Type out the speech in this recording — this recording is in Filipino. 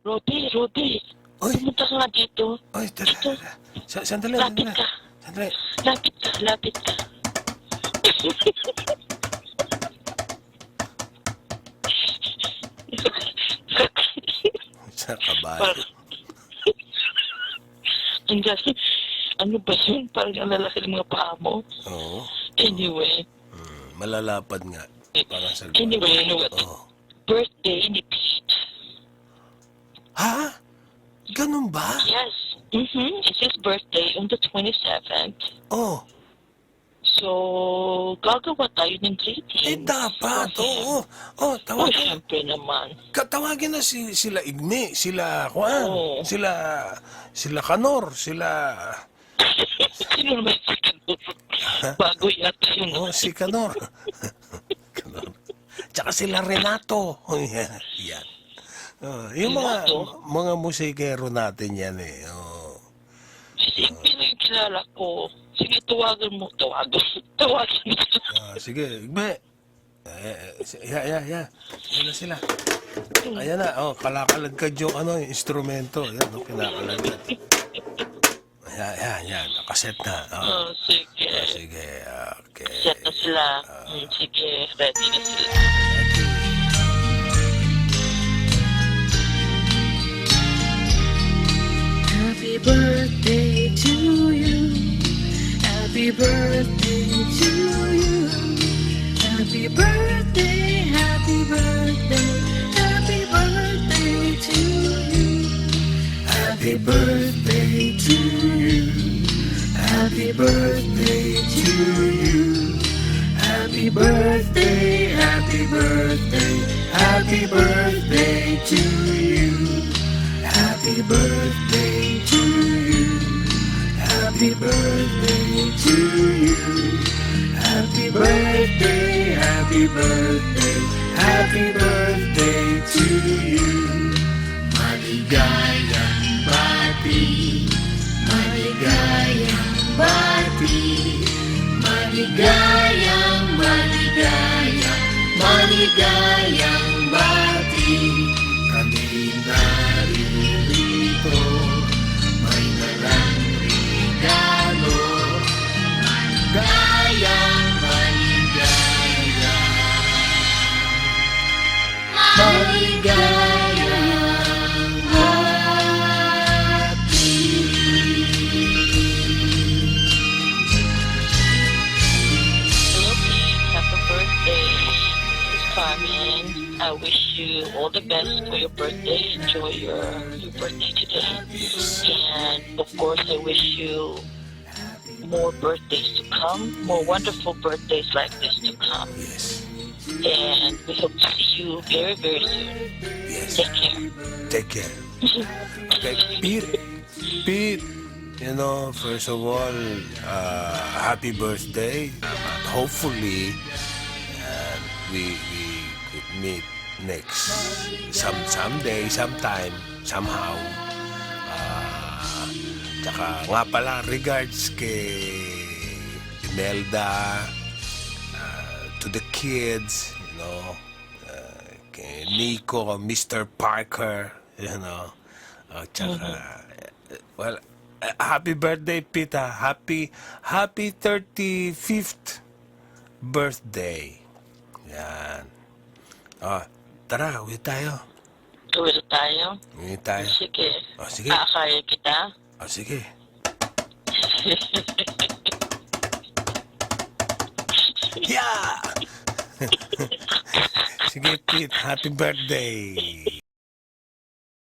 Rudy, Uy, pumunta ka nga dito. uy, Dito, sandali, lapit sandali. ka. Sandali. Lapit ka. Sa kabayo. Parang, ang galing. Ano ba yun? Parang ang lalaki ng mga paa mo. Oo. Anyway, Malalapad nga. Parang salbahe. anyway, you know what? Oo. Birthday ni Pete. Ha? Ganun ba? Yes. It's his birthday on the 27th. Oh. So, gagawa tayo ng greetings. Dapat. for him. Oo. Oh, Oh, tawagin. syempre naman. Tawagin na sila Igme, sila Juan, Oo. sila Kanor, sila Sino naman si Kanor? Bago yata yun. si Kanor. Kanor. Tsaka sila Renato. Oh, yan. Yung Renato? mga musikero natin yan eh. Oh. Si Pino yung kilala ko. Sige, tawagan mo. Tawagan mo. Sige, Igme. Ya. Yan na sila. Ayan na, kalakalagkad yung yung instrumento. Yan, kinakalagkad. Yan, nakaset na. Sige. Sige, okay. Set na sila. Sige, ready na sila. Happy birthday to you. Happy birthday to you. Happy birthday, happy birthday, happy birthday to you. Happy birthday to you. Happy birthday to you. Happy birthday, happy birthday, happy birthday to you. Happy birthday to you. Happy birthday to you. Happy birthday, happy birthday, happy birthday to you. Maligayang bati, maligayang bati, maligayang, maligayang, maligayang bati. Kami naririto, may nalang regalo. Maligayang, maligayang, maligayang bati. Hello, Pete. Happy birthday. It's coming. I wish you all the best for your birthday. Enjoy your birthday today. And, of course, I wish you more birthdays to come, more wonderful birthdays like this to come. Yes. And we hope to see you very, very soon. Yes. Take care. Take care. Okay, Pete, first of all, happy birthday. Hopefully, we could meet next someday, sometime, somehow. Tsaka nga pala, regards kay Imelda, to the kids, kay Nico, Mr. Parker, tsaka, well, happy birthday, Pita. Happy 35th birthday. Yan. Tara, uwi tayo. Tuwil tayo. Uwi tayo. Sige. Sige. Aakaya kita. Sige. Yeah! Sige, Pete. Happy birthday.